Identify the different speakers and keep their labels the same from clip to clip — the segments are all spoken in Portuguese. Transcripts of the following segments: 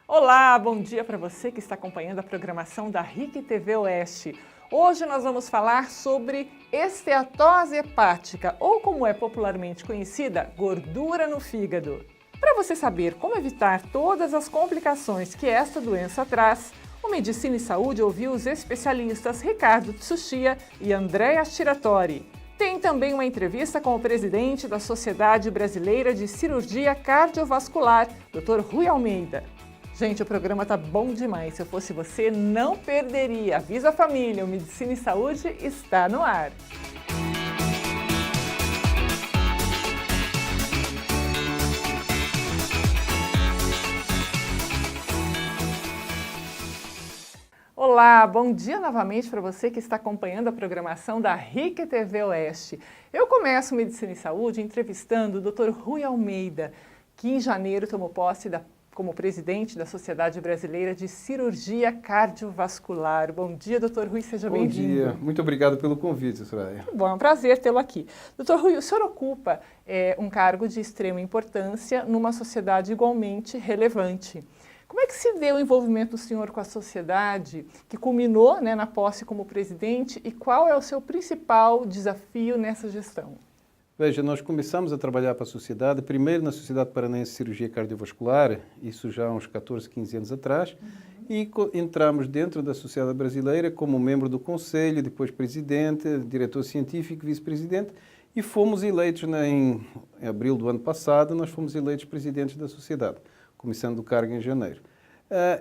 Speaker 1: Olá, bom dia para você que está acompanhando a programação da RIC TV Oeste. Hoje nós vamos falar sobre esteatose hepática, ou como é popularmente conhecida, gordura no fígado. Para você saber como evitar todas as complicações que esta doença traz, o Medicina e Saúde ouviu os especialistas Ricardo Tsuchiya e Andrea Tiratori. Tem também uma entrevista com o presidente da Sociedade Brasileira de Cirurgia Cardiovascular, Dr. Rui Almeida. Gente, o programa tá bom demais. Se eu fosse você, não perderia. Avisa a família, o Medicina e Saúde está no ar. Olá, bom dia novamente para você que está acompanhando a programação da RIC TV Oeste. Eu começo o Medicina e Saúde entrevistando o Dr. Rui Almeida, que em janeiro tomou posse como presidente da Sociedade Brasileira de Cirurgia Cardiovascular. Bom dia, doutor Rui, seja bem-vindo.
Speaker 2: Bom dia, muito obrigado pelo convite, Soraya.
Speaker 1: Bom, é um prazer tê-lo aqui. Doutor Rui, o senhor ocupa um cargo de extrema importância numa sociedade igualmente relevante. Como é que se deu o envolvimento do senhor com a sociedade, que culminou na posse como presidente, e qual é o seu principal desafio nessa gestão?
Speaker 2: Veja, nós começamos a trabalhar para a sociedade, primeiro na Sociedade Paranaense de Cirurgia Cardiovascular, isso já há uns 14, 15 anos atrás, e entramos dentro da Sociedade Brasileira como membro do Conselho, depois presidente, diretor científico, vice-presidente, e fomos eleitos em abril do ano passado, nós fomos eleitos presidentes da sociedade, começando o cargo em janeiro.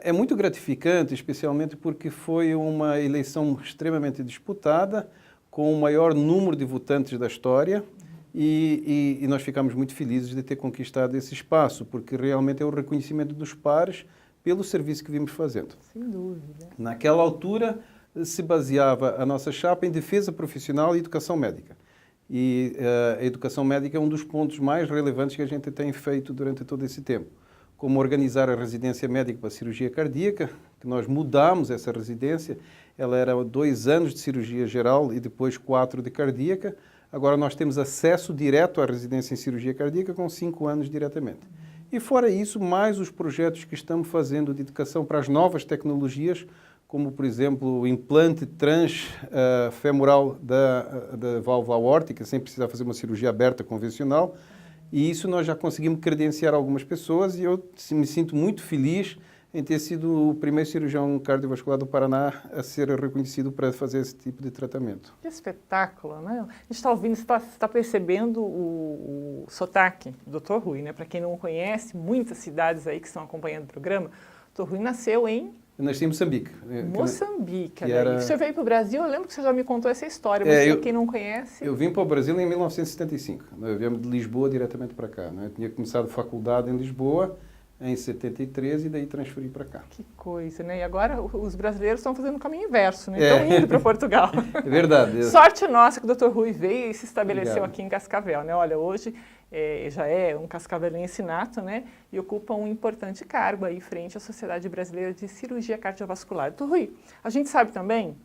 Speaker 2: É muito gratificante, especialmente porque foi uma eleição extremamente disputada, com o maior número de votantes da história, e nós ficamos muito felizes de ter conquistado esse espaço, porque realmente é o reconhecimento dos pares pelo serviço que vimos fazendo.
Speaker 1: Sem dúvida.
Speaker 2: Naquela altura, se baseava a nossa chapa em defesa profissional e educação médica. E a educação médica é um dos pontos mais relevantes que a gente tem feito durante todo esse tempo. Como organizar a residência médica para cirurgia cardíaca, que nós mudamos essa residência. Ela era 2 anos de cirurgia geral e depois 4 de cardíaca. Agora nós temos acesso direto à residência em cirurgia cardíaca com 5 anos diretamente. E fora isso, mais os projetos que estamos fazendo de educação para as novas tecnologias, como por exemplo o implante transfemoral da válvula aórtica, sem precisar fazer uma cirurgia aberta convencional. E isso nós já conseguimos credenciar algumas pessoas e eu me sinto muito feliz em ter sido o primeiro cirurgião cardiovascular do Paraná a ser reconhecido para fazer esse tipo de tratamento.
Speaker 1: Que espetáculo, né? A gente está ouvindo, está percebendo o sotaque do Dr. Rui, né? Para quem não o conhece, muitas cidades aí que estão acompanhando o programa, o Dr. Rui nasceu em...
Speaker 2: Eu nasci em Moçambique.
Speaker 1: Moçambique, O senhor veio para o Brasil, eu lembro que você já me contou essa história, mas para quem não conhece...
Speaker 2: Eu vim para o Brasil em 1975, eu vim de Lisboa diretamente para cá. Eu tinha começado faculdade em Lisboa em 73 e daí transferi para cá.
Speaker 1: Que coisa, né? E agora os brasileiros estão fazendo o caminho inverso, né? Estão indo para Portugal.
Speaker 2: É verdade.
Speaker 1: Sorte nossa que o Dr. Rui veio e se estabeleceu
Speaker 2: Obrigado.
Speaker 1: aqui em Cascavel, né? Olha, hoje já é um cascavelense nato, né? E ocupa um importante cargo aí frente à Sociedade Brasileira de Cirurgia Cardiovascular. Dr. Rui, a gente sabe também,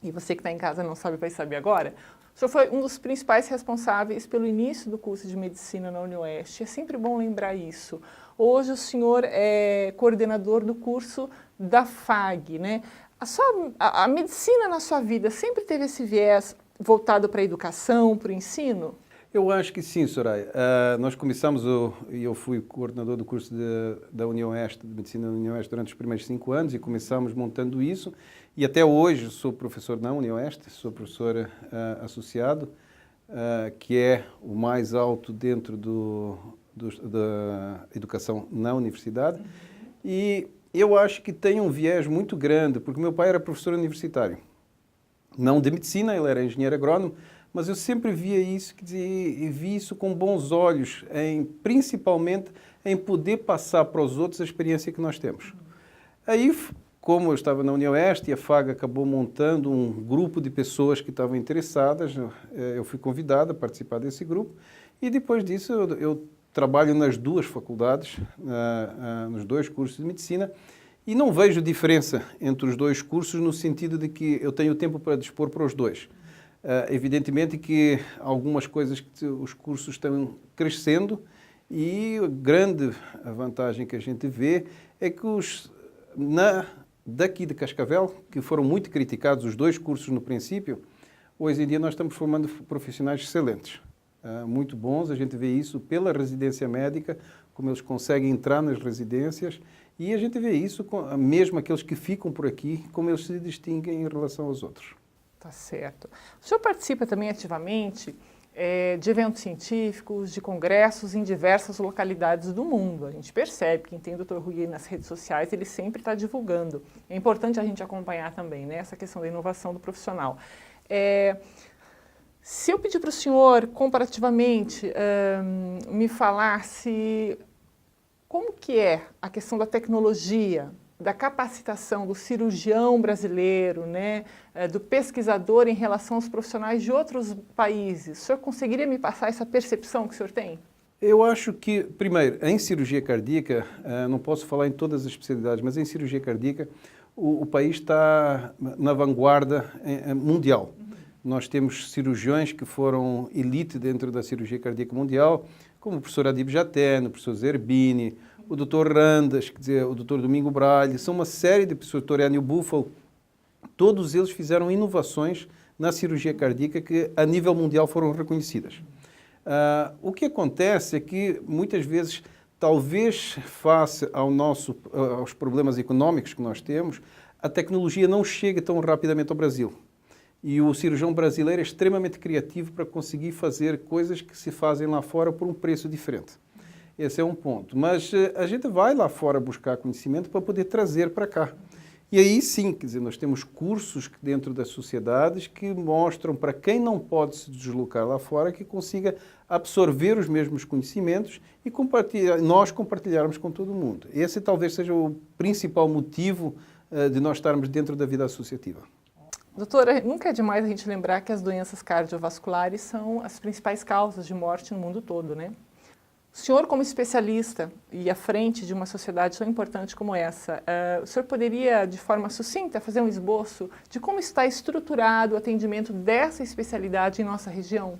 Speaker 1: e você que está em casa não sabe, vai saber agora, o senhor foi um dos principais responsáveis pelo início do curso de medicina na UniOeste. É sempre bom lembrar isso. Hoje o senhor é coordenador do curso da FAG, né? A medicina na sua vida sempre teve esse viés voltado para a educação, para o ensino?
Speaker 2: Eu acho que sim, Soraya. Nós começamos, eu fui coordenador do curso da UniOeste, de Medicina da UniOeste durante os primeiros 5 anos e começamos montando isso. E até hoje sou professor na UniOeste, sou professor associado, que é o mais alto dentro da educação na universidade. E eu acho que tem um viés muito grande, porque meu pai era professor universitário. Não de medicina, ele era engenheiro agrônomo, mas eu sempre via isso e vi isso com bons olhos, principalmente em poder passar para os outros a experiência que nós temos. Aí, como eu estava na UniOeste e a FAG acabou montando um grupo de pessoas que estavam interessadas, eu fui convidado a participar desse grupo e depois disso eu trabalho nas 2 faculdades, nos 2 cursos de medicina e não vejo diferença entre os 2 cursos no sentido de que eu tenho tempo para dispor para os 2. Evidentemente que algumas coisas que os cursos estão crescendo e a grande vantagem que a gente vê é que daqui de Cascavel, que foram muito criticados os dois cursos no princípio, hoje em dia nós estamos formando profissionais excelentes, muito bons. A gente vê isso pela residência médica, como eles conseguem entrar nas residências, e a gente vê isso, mesmo aqueles que ficam por aqui, como eles se distinguem em relação aos outros.
Speaker 1: Tá certo. O senhor participa também ativamente de eventos científicos, de congressos em diversas localidades do mundo. A gente percebe, quem tem o Dr. Rui nas redes sociais, ele sempre está divulgando. É importante a gente acompanhar também, né, essa questão da inovação do profissional. Se eu pedir para o senhor, comparativamente, me falasse como que é a questão da tecnologia, da capacitação do cirurgião brasileiro, né, do pesquisador em relação aos profissionais de outros países, o senhor conseguiria me passar essa percepção que o senhor tem?
Speaker 2: Eu acho que, primeiro, em cirurgia cardíaca, não posso falar em todas as especialidades, mas em cirurgia cardíaca, o país está na vanguarda mundial. Nós temos cirurgiões que foram elite dentro da cirurgia cardíaca mundial, como o professor Adib Jatene, o professor Zerbini, o Dr. Randas, quer dizer, o Dr. Domingo Braille, são uma série de pessoas, o Dr. Enio Buffalo, todos eles fizeram inovações na cirurgia cardíaca que a nível mundial foram reconhecidas. O que acontece é que muitas vezes, talvez face aos problemas económicos que nós temos, a tecnologia não chega tão rapidamente ao Brasil. E o cirurgião brasileiro é extremamente criativo para conseguir fazer coisas que se fazem lá fora por um preço diferente. Esse é um ponto. Mas a gente vai lá fora buscar conhecimento para poder trazer para cá. E aí sim, quer dizer, nós temos cursos dentro das sociedades que mostram para quem não pode se deslocar lá fora que consiga absorver os mesmos conhecimentos e nós compartilharmos com todo mundo. Esse talvez seja o principal motivo de nós estarmos dentro da vida associativa.
Speaker 1: Doutora, nunca é demais a gente lembrar que as doenças cardiovasculares são as principais causas de morte no mundo todo, né? O senhor, como especialista e à frente de uma sociedade tão importante como essa, o senhor poderia, de forma sucinta, fazer um esboço de como está estruturado o atendimento dessa especialidade em nossa região?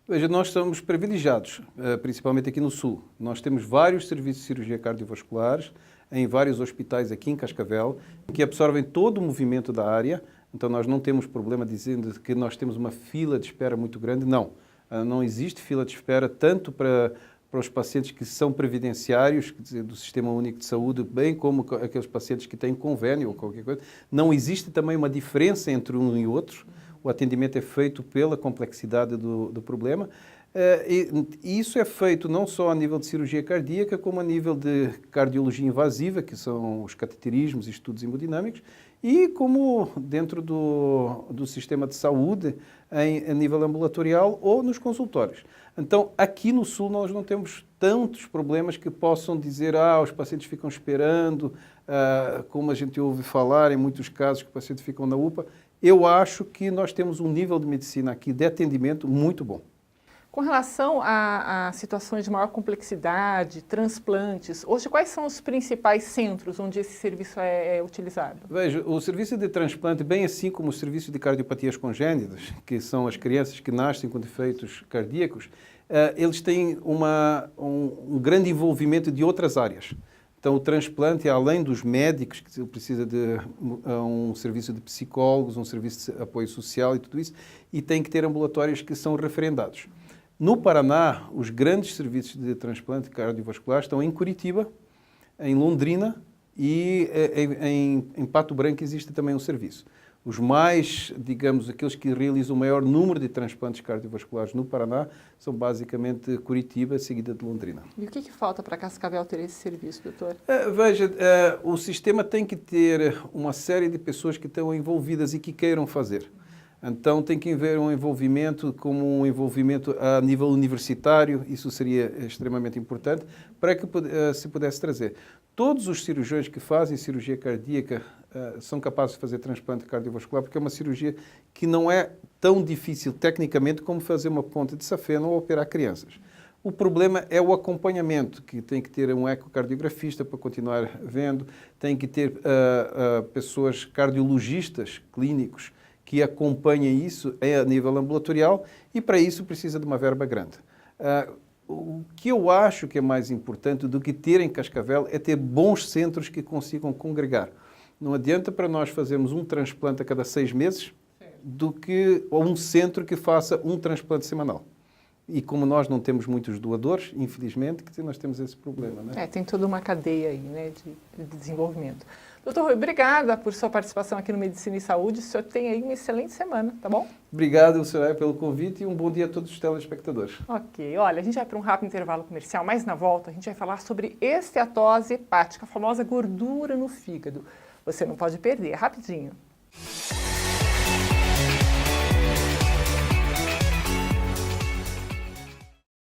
Speaker 2: Veja, nós estamos privilegiados, principalmente aqui no Sul. Nós temos vários serviços de cirurgia cardiovasculares em vários hospitais aqui em Cascavel, que absorvem todo o movimento da área. Então, nós não temos problema dizendo que nós temos uma fila de espera muito grande. Não, não existe fila de espera tanto para os pacientes que são previdenciários, quer dizer, do Sistema Único de Saúde, bem como aqueles pacientes que têm convênio ou qualquer coisa. Não existe também uma diferença entre um e outro. O atendimento é feito pela complexidade do problema. E isso é feito não só a nível de cirurgia cardíaca, como a nível de cardiologia invasiva, que são os cateterismos e estudos hemodinâmicos, e como dentro do sistema de saúde, a nível ambulatorial ou nos consultórios. Então, aqui no Sul, nós não temos tantos problemas que possam dizer os pacientes ficam esperando, como a gente ouve falar em muitos casos que os pacientes ficam na UPA. Eu acho que nós temos um nível de medicina aqui, de atendimento, muito bom.
Speaker 1: Com relação a situações de maior complexidade, transplantes, hoje quais são os principais centros onde esse serviço é utilizado?
Speaker 2: Veja, o serviço de transplante, bem assim como o serviço de cardiopatias congênitas, que são as crianças que nascem com defeitos cardíacos, eles têm um grande envolvimento de outras áreas. Então, o transplante, além dos médicos, que precisa de um serviço de psicólogos, um serviço de apoio social e tudo isso, e tem que ter ambulatórios que são referendados. No Paraná, os grandes serviços de transplante cardiovascular estão em Curitiba, em Londrina e em Pato Branco existe também um serviço. Os mais, digamos, aqueles que realizam o maior número de transplantes cardiovasculares no Paraná são basicamente Curitiba, seguida de Londrina.
Speaker 1: E o que falta para Cascavel ter esse serviço, doutor?
Speaker 2: Veja, o sistema tem que ter uma série de pessoas que estão envolvidas e que queiram fazer. Então tem que haver um envolvimento como um envolvimento a nível universitário, isso seria extremamente importante, para que se pudesse trazer. Todos os cirurgiões que fazem cirurgia cardíaca são capazes de fazer transplante cardiovascular, porque é uma cirurgia que não é tão difícil tecnicamente como fazer uma ponte de safena ou operar crianças. O problema é o acompanhamento, que tem que ter um ecocardiografista para continuar vendo, tem que ter pessoas cardiologistas clínicos que acompanhem isso a nível ambulatorial e para isso precisa de uma verba grande. o que eu acho que é mais importante do que ter em Cascavel é ter bons centros que consigam congregar. Não adianta para nós fazermos um transplante a cada 6 meses do que ou um centro que faça um transplante semanal. E como nós não temos muitos doadores, infelizmente, que nós temos esse problema, né?
Speaker 1: Tem toda uma cadeia aí, né, de desenvolvimento. Doutor Rui, obrigada por sua participação aqui no Medicina e Saúde. O senhor tem aí uma excelente semana, tá bom?
Speaker 2: Obrigado, Soraya, pelo convite e um bom dia a todos os telespectadores.
Speaker 1: Ok, olha, a gente vai para um rápido intervalo comercial, mas na volta a gente vai falar sobre esteatose hepática, a famosa gordura no fígado. Você não pode perder, é rapidinho.